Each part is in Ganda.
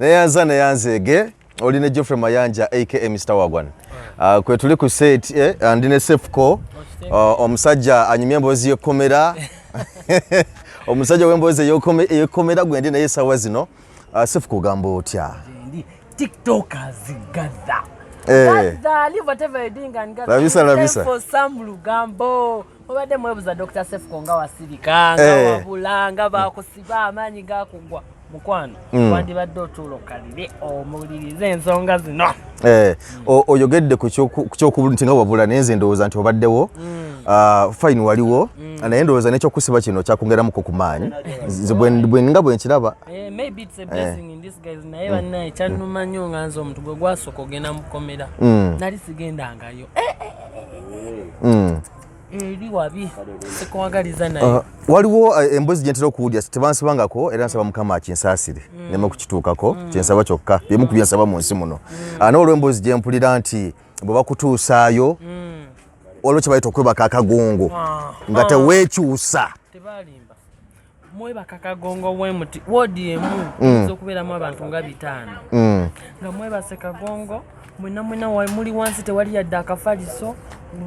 neyanzege olina Geoffrey Mayanja aka Mr. Wagwan. Kwe tuli ku set andine Cephco omusajja anyumya emboozi ye Komera. Omusajja w'emboozi ye Komera gwende naye sawa zino. Cephco gambo otya. Tik Toker zigaza. Leave whatever you're doing and Labisa. For some lugambo. Obadde mwebuza Dr. Cephco nga wasirika nga wabulanga bakusiba amaanyi gakugwa. Mukwano wandibadde otulokalire omulirize ensonga zino. Oyogedde ku ky'okubulunti nga wabula nenze ndowooza nti obaddewo fine waliwo naye ndowooza n'ekyokusiba kino kyakongeramuko ku maanyi nga bwe nkiraba. Maybe it's a blessing in disguise naye bannaye kyannuma nnyo nga nze omuntu gwe gwasooka ogenda mu Komera nali sigendangayo. Eri wabi sekwagaliza naye waliwo emboozi gye ntera okuwulira tebansibangako era nsaba Mukama akinsaasire neme kukituukako kyensaba kyokka byemu ku byensaba mu nsi muno. N'olwo emboozi gye mpulira nti bwe bakutuusaayo olwo kye bayita okwebaka akagongo nga teweekyusa. Tebalimba mwebaka akagongo bwemuti woodi emu oyinza okubeeramu abantu nga 5 nga mwebase kagongo mwena muli wansi tewali yadde akafaliso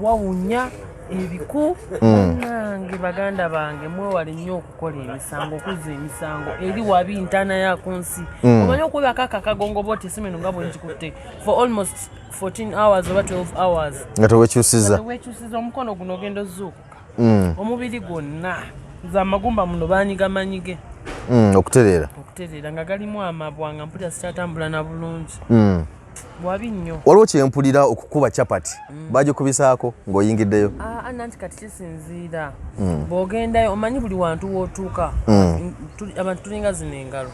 wawunya ebiku nange baganda bange mwewale nnyo okukola emisango okuzza emisango eri wabi ntana ya ku nsi omanyi okwebaka akagongo bote simeno nga bwe nkikutte for almost 14 hours oba 12 hours nga tewekyusiza omukono guno ogenda ozuukuka omubiri gwonna za amagumba muno banyigamanyige okutereera nga galimu amabwa nga mpulira sikyatambula na bulungi wabi nnyo. Waliwo kyempulira okukuba chapati bagikubisaako ng'oyingiddeyo. Nanti kati kisinziira bw'ogendayo omanyi buli wantu w'otuuka abantu tulinga zino engalo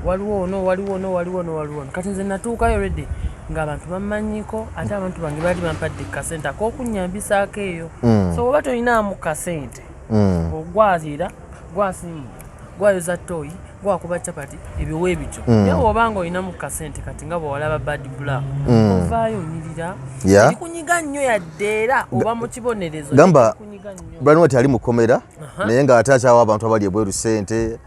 waliwo kati nze natuukayo redde ng'abantu bamanyiko ate abantu bange baali bampadde kasente ak'okunnyambisaako eyo so oba tolinaamu kasente ogwazira gwasimu gwayoza toyi gwakuba chapati ebiwe ebityo naye obanga olinamu kasente kati nga bwewalaba bad black ovaayo onyirira ebikunyiga nnyo yadde era oba mu kibonerezo gamba Branwati ali mu Komera naye ng'ate akyawa abantu abali ebweru sente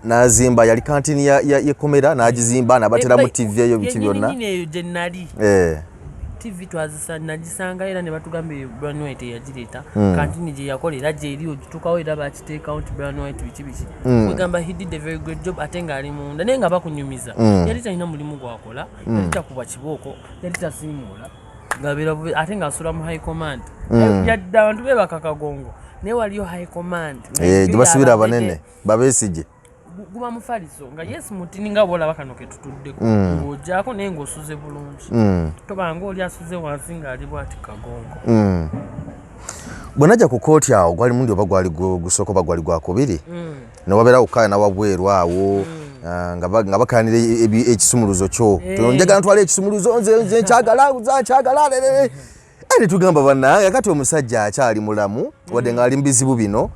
n'azimba yali kantini ye Komera n'agizimba n'abateramu TV eyo biki byonna eyo gye nnali TV nagisanga era ne batugamba Branwati yagireeta kantini gye yakolera gye eri ogituukawo era bakiteekawo nti Branwati biki wegamba he did a very good job ate ng'ali munda naye nga bakunyumiza yali talina mulimu gwakola yali takubwa kibooko yali tasiimuula ngabeera ate ng'asula mu high command yadde abantu bebaka kagongo naye waliyo high command gye basibira abanene babeesige guba mufaliso nga yes mutini nga bolaba kano ke tutuddeko ng'ojjaako naye ng'osuze bulungi tobanga oli asuze wansi ng'ali bwati kagongo. Bwe najja ku kooti awo gwali mundi oba gwali gusooka oba gwali gwakubiri ne wabeera okukaaya nawabweru awo nga bakaanira ekisumuluzo kyo njagala ntwala ekisumuluzo nze nkyagala ne tugamba bannange kati omusajja akyali mulamu wadde ng'ali mu bizibu bino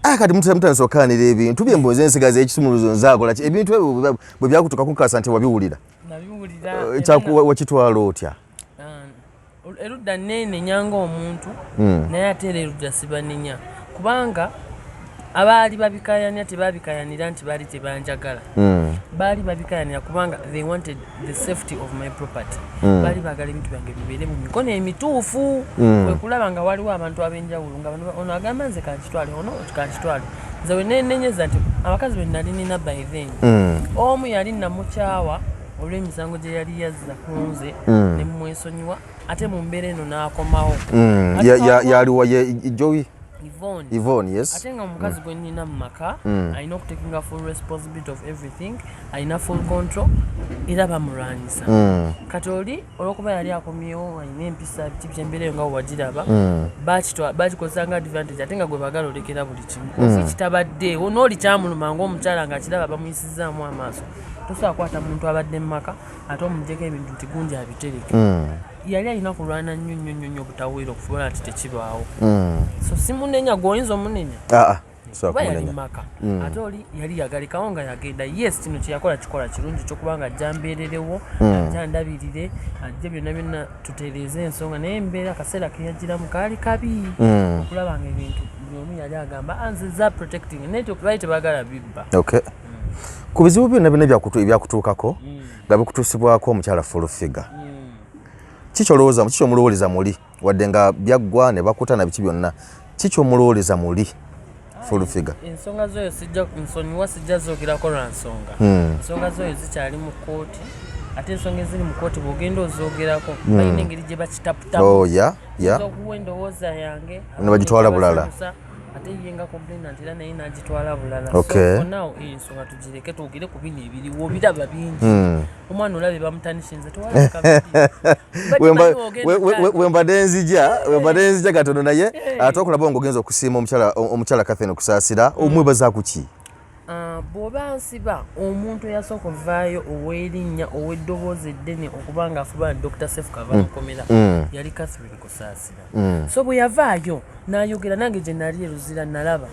kati mutandise okukaanira ebintu byemboozi ensigazi ekisumuluzo nzaakola ebintu ebyo bwe byakutuuka kukasa nti wabiwulira wakitwala otya? Erudda neenenya ng'omuntu naye ate era erudda sibanenya kubanga abaali babikayanira tebabikayanira nti baali tebanjagala baali babikayanira kubanga they wanted the safety of my property baali baagala ebintu byange bibeere mu mikono emituufu kwe kulaba nga waliwo abantu ab'enjawulo nga ono agamba nze kankitwale ono kankitwale nze we neenenyeza nti abakazi be nali nina by then omu yali namukyawa olw'emisango gye yali yazza ku nze ne mumwesonyiwa ate mu mbeera eno n'akomawo yaliwa ye Joey Yvonne, yes. Ate nga omukazi gwe nnina mu maka alina okutekinga full responsibility of everything alina full control era bamulwanyisa kati oli olwokuba yali akomyewo alina empisa biki byembeera eyo nga wewagiraba bakikozesa nga advantage ate nga gwe bagala olekera buli kimu kitabadde n'oli kyamuluma ng'omukyala ng'akiraba bamuyisizaamu amaaso tosobola kwata muntu abadde mu maka ate omuggyeko ebintu nti gundi abitereke yali alina kulwana nnyo obutaweera okufuula nti tekibaawo so simunenya gwoyinza omunenya oba yali maka ate oli yali yagalekawo nga yagenda yes kino kyeyakola kikola kirungi kyokubanga ajja mbeererewo ajja ndabirire ajja byonna tutereeze ensonga naye embeera akaseera keyagiramu kaali kabi okulaba nga ebintu buli omu yali agamba nze za protecting naye baali tebagala bibba ku bizibu byonna ebyakutuukako nga bikutuusibwako omukyala full figure kikyomulowoleza muli wadde nga byaggwa ne bakuta na biki byonna kikyomulowoleza muli full figure ensonga zoyo nsonyiwa sijja zoogerako lwa nsonga ensonga zoyo zikyali mu kooti ate ensonga eziri mu kooti bw'ogenda ozoogerako balina engeri gye bakitaputamu okuwa endowooza yange ne bagitwala bulala ate ye nga complainant era naye n'agitwala bulala naawo ensonga tugireke twogere ku bino ebiriwo biraba bingi omwana olabe bamutanishinze wembadde nzija katono naye ate okulaba ng'ogenza okusiima omukyala Catherine Kusaasira omwebaza ku ki bw'oba nsiba omuntu eyasooka ovaayo ow'erinnya ow'eddoboozi eddene okuba nga afuba Dr. Cephco Komera yali Catherine Kusaasira so bwe yavaayo n'ayogera nange gye nali eruzira nalaba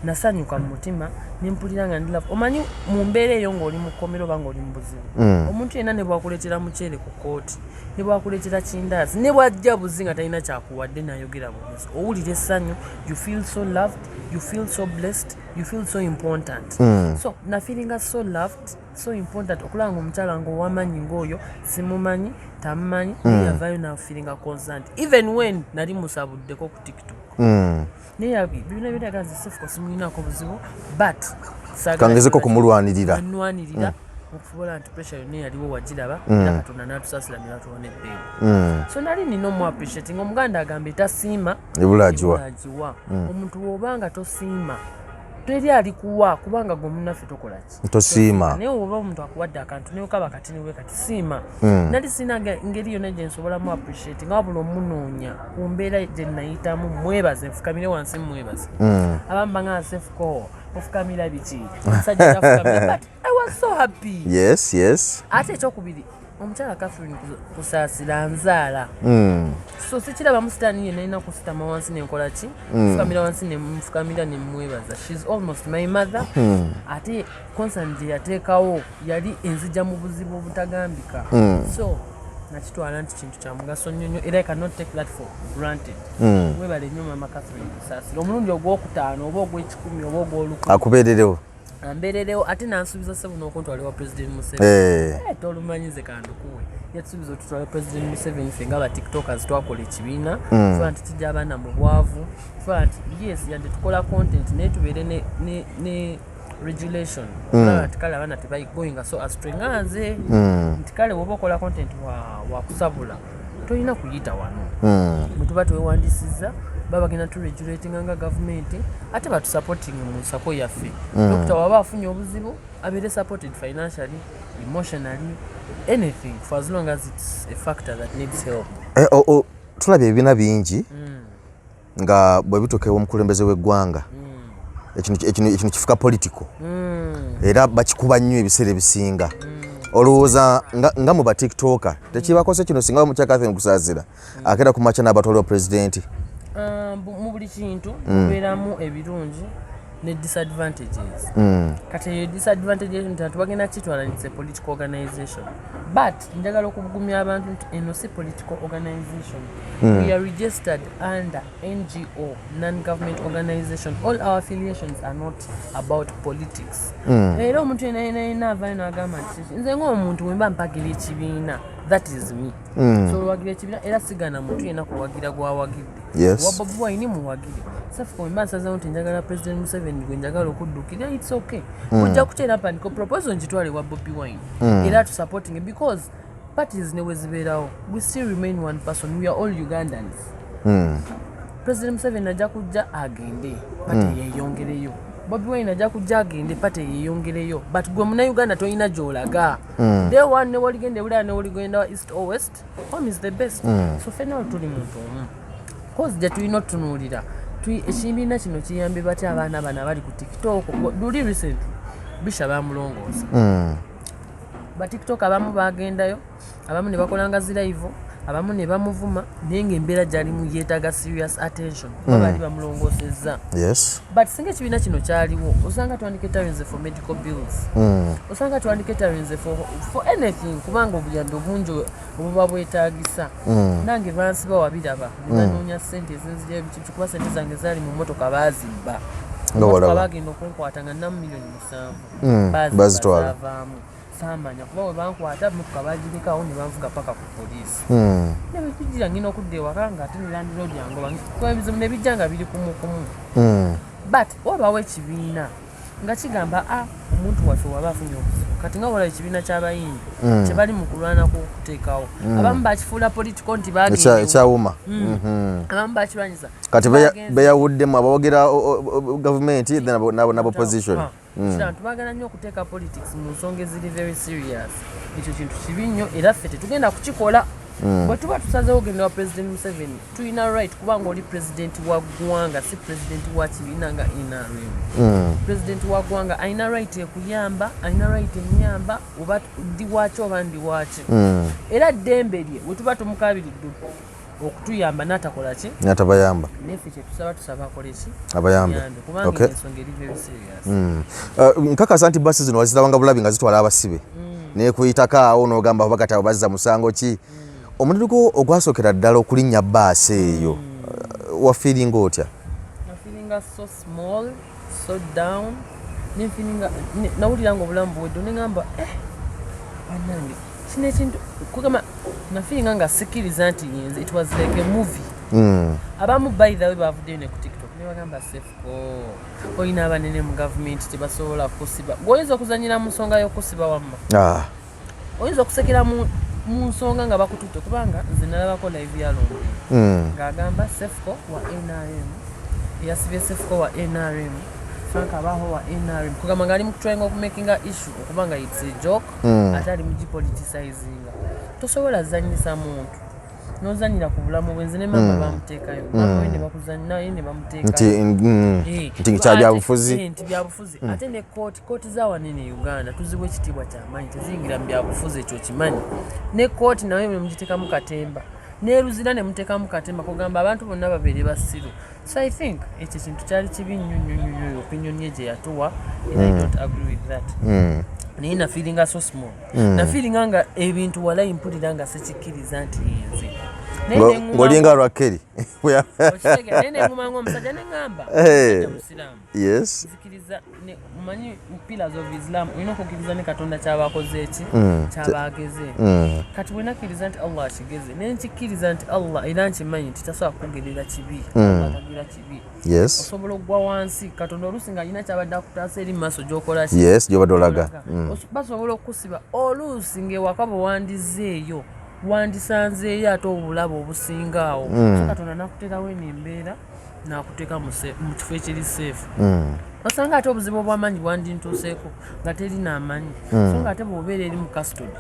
nasanyuka mu mutima nempulira nga ndilava omanyi mu mbeera eyo ng'oli mu kkomera oba ng'oli mu buzibu omuntu yenna ne bwakuleetera muceere ku kooti ne bwakuleetera kindaazi ne bwajja buzi nga talina kyakuwadde n'ayogera bwomezi owulira essanyu you feel so loved you feel so blessed you feel so important so na feelinga so loved so important okulaba nga omukyala nga owamanyi ng'oyo simumanyi tamumanyi yavaayo na feelinga concerned even when nali musabuddeko ku TikTok naye bino byagazi Cephco simulinako buzibu but kangezeko kumulwanirira okufuula nti pressure yonna yaliwo wagiraba era Katonda n'atusaasira ne batuwa n'ebbeeyi so nali nina omu appreciating omuganda agambe tasiima ebulaagiwa omuntu bw'obanga tosiima teri alikuwa kubanga gwe munnaffe tokola ki tosiima naye oba omuntu akuwadde akantu naye okaba kati niwe kati siima nali sina ngeri yonna gye nsobolamu appreciate nga wabula omunoonya ku mbeera gye nayitamu mwebaze nfukamire wansi mwebaze abamu banga Cephco ofukamira biki omusajja tafukamira but I was so happy yes ate ekyokubiri omukyala Catherine Kusaasira nzaala so sikiraba musitaani ye nalina kusitama wansi nenkola ki fukamira wansi nemufukamira nemwebaza she's almost my mother ate concern gye yateekawo yali enzija mu buzibu obutagambika so nakitwala nti kintu kya mugaso nnyo era I cannot take that for granted webale nnyo mama Catherine Kusaasira omulundi ogwokutaano oba ogw'ekikumi oba ogw'olukumi akubeererewo ambeererewo ate nansuubiza ssebo n'okuntwala wa President Museveni tolumanyize kandukuwe yatusuubiza otutwala President Museveni ffe nga ba tiktokers twakola ekibiina tuba nti tujja abaana mu bwavu tuba nti yes yadde tukola content naye tubeere ne regulation nti kale abaana tebayigoyinga so astray nga nze nti kale woba okola content wakusabula tolina kuyita wano bwe tuba twewandiisizza baba bagenda turegulatinga nga gavumenti ate batusupporting mu nsako yaffe dokita waba afunye obuzibu abeere supported financially emotionally anything for as long as it's a factor that needs help tulabye ebibiina bingi nga bwe bituuka omukulembeze w'eggwanga ekino kifuka political era bakikuba nnyo ebiseera ebisinga olowooza nga mu ba tiktoker tekibakose kino singa omukyala Catherine Kusaasira akera ku makya n'abatwala pulezidenti mu buli kintu mubeeramu ebirungi ne disadvantages kati eyo disadvantages nti bagenda kitwala nti political organization but njagala okugumya abantu nti eno si political organization we are registered under NGO non-government organization all our affiliations are not about politics era omuntu yenayina avaayo n'agamba nti nze ng'omuntu bwemba mpagira ekibiina that is me so olwagira ekibiina era sigana muntu yenna kuwagira gwawagidde wa Bobi Wine muwagire Cephco bwemba nsazawo nti njagala President Museveni gwe njagala okuddukira it's okay ojja kukyera mpandika proposal ngitwale wa Bobi Wine era tusupporting because parties ne wezibeerawo we still remain one person we are all Ugandans President Museveni ajja kujja agende pate yeeyongereyo Bobi Wine ajja kujja agende pate yeeyongereyo but gwe muna Uganda toyina gy'olaga day one ne waligende bulala ne waligenda wa east or west home is the best so fena tuli muntu omu cause gye tulina otunuulira ekibiina kino kiyambe batya abaana bano abali ku TikTok luli recently bisha bamulongoosa ba TikTok abamu bagendayo abamu ne bakolanga ziraivu abamu ne bamuvuma naye ng'embeera gyalimu yeetaaga serious attention kuba baali bamulongoosezza but singa ekibiina kino kyaliwo osanga twandike tawenze for medical bills osanga twandike tawenze for anything kubanga obuyambi obungi obuba bwetaagisa nange bansiba wabiraba ne banoonya ssente ezinzirya ebiki kuba ssente zange zaali mu mmotoka baazibba bagenda okunkwata nga namu milioni 7 bazitwalaamu samanya kuba bwe bankwata motoka bagirikawo ne banvuga paka ku poliisi ne bwekigira ngina okudda ewaka nga ate ne landiroodi yange ebizibu ne bijja nga biri kumukumu but wabawo ekibiina nga kigamba omuntu waffe waba afunye obuzibu kati nga wala ekibiina ky'abayimbi kyebali mu kulwana kuteekawo abamu bakifuula politiko nti bagendekyawuma abamu bakirwanyisa kati beyawuddemu abawogera gavumenti nabo opposition tubagala nnyo okuteeka politics mu nsonga eziri very serious ekyo kintu kibi nnyo era ffe tetugenda kukikola bwe tuba tusazeewo ogenda wa president Museveni tulina right kubanga oli pulezidenti wa ggwanga si pulezidenti wa kibiina nga NRM pulezidenti wa ggwanga alina right ekuyamba alina right emuyamba oba ndi waaki oba ndi waaki era ddembe lye bwe tuba tumukabiridde okutuyamba n'atakola ki n'atabayamba neffe tusaba akole ki abayambe kubanga ensonga eri very serious nkakasa nti basi zino wazirabanga bulabi nga zitwala abasibe nekuyitako awo n'ogamba oba kati abo bazza musango ki omuliro gwo ogwasookera ddala okulinnya baasi eyo wafiiringa otya nafiiringa so small so down nenfiiringa nawuliranga obulamu buwedde neŋŋamba bannange kino ekintu kugamba nafiiringa nga sikkiriza nti yenze it was like a movie abamu by the way bavuddeyo ne ku TikTok ne bagamba Cephco olina abanene mu gavumenti tebasobola kusiba ng'oyinza okuzanyira mu nsonga y'okusiba wamma oyinza okusekera mu nsonga nga bakututte kubanga nze nalabako live yalonde ng'agamba Cephco wa NRM yasibye Cephco wa NRM Frank abaho wa NRM kugamba nga ali mu kutrying okumakinga issue okubanga it's a joke ate ali mu gipoliticizinga tosobola zanyisa muntu nozanyira ku bulamu bwenze ne mama bamuteekayo mama we ne bakuzannya naye ne bamuteekayo nti kyabyabufuzi nti byabufuzi ate ne kooti za wanene Uganda tuziwe ekitiibwa kyamaanyi teziyingira mu byabufuzi ekyo kimanyi ne kooti nawe bwe mugiteekamu katemba neruzira ne muteekamu katemba kugamba abantu bonna babeere basiru so I think ekyo kintu kyali kibi nnyo opinion ye gye yatuwa and I don't agree with that naye nafiiringa so small nafiiringa nga ebintu wala impulira nga sekikkiriza nti yenze ng'olinga lwakkeri naye neŋŋumanga omusajja neŋŋamba musiraamu nzikiriza omanyi pillars of Islam olina okukkiriza ne Katonda kyabakoze eki kyabageze kati bwe nakkiriza nti Allah akigeze naye nkikkiriza nti Allah era nkimanyi nti tasobola kukugerera kibi atagira kibi osobola okuggwa wansi Katonda oluusi ng'alina kyabadde akutaasa eri mu maaso gy'okola gy'obadde olaga basobola okukusiba oluusi ng'ewaka bwe wandizeeyo wandisanzeeyo ate obulabe obusingaawo so Katonda nakuterawo eno embeera nakuteeka mu kifo ekiri seefu osanga ate obuzibu obw'amaanyi bwandintuuseeko nga terina amaanyi so nga ate bw'obeera eri mu custody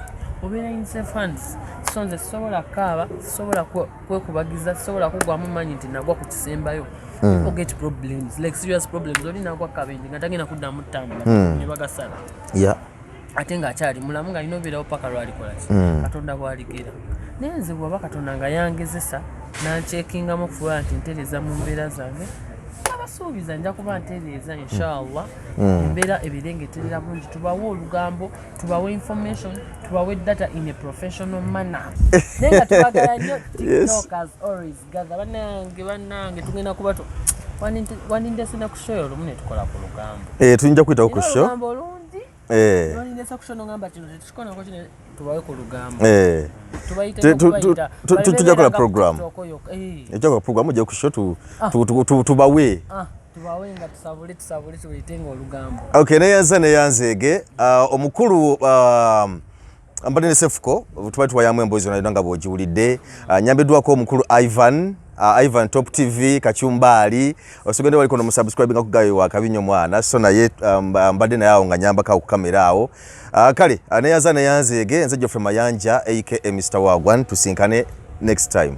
obeera in safe hands so nze sisobola kaaba sisobola kwekubagiza sisobola kugwamu maanyi nti nagwa ku kisembayo people get problems like serious problems oli nagwa kabenje nga tagenda kuddamu ttambula ne bagasala ate ng'akyali mulamu ng'alina obeerawo paka lwalikola ki Katonda bw'aligera naye nze bw'aba Katonda nga yangezesa nancekingamu okufuula nti ntereeza mu mbeera zange abasuubiza nja kuba ntereeza inshallah embeera ebirengeterera bulungi tubawe olugambo tubawe information tubawe data in a professional manner naye nga tubagala nnyo tiktokers always gaza bannange tugenda kuba wanindesena ku show olumu ne tukola ku lugambo tuyinza kuyitawo ku show olugambo olungi wanindesa ku show nogamba kino tetukikonako kino tubawe ku lugambo tujja kola program ejja program ojja ku show tubawe nga tusabule tuyitenga olugambo okay neyanzeege omukulu mbadde ne Cephco tubali tuwayamu emboozi zonna nga bw'ogiwulidde nyambiddwako omukulu Ivan Top TV Kachumbali osogende waliko no musubscribe nga kugayo wa Kabinyo mwana so naye mbadde naye awo nga nyambaka ku kamera awo kale neyanzeege nze Geoffrey Mayanja aka Mr. Wagwan tusinkane next time.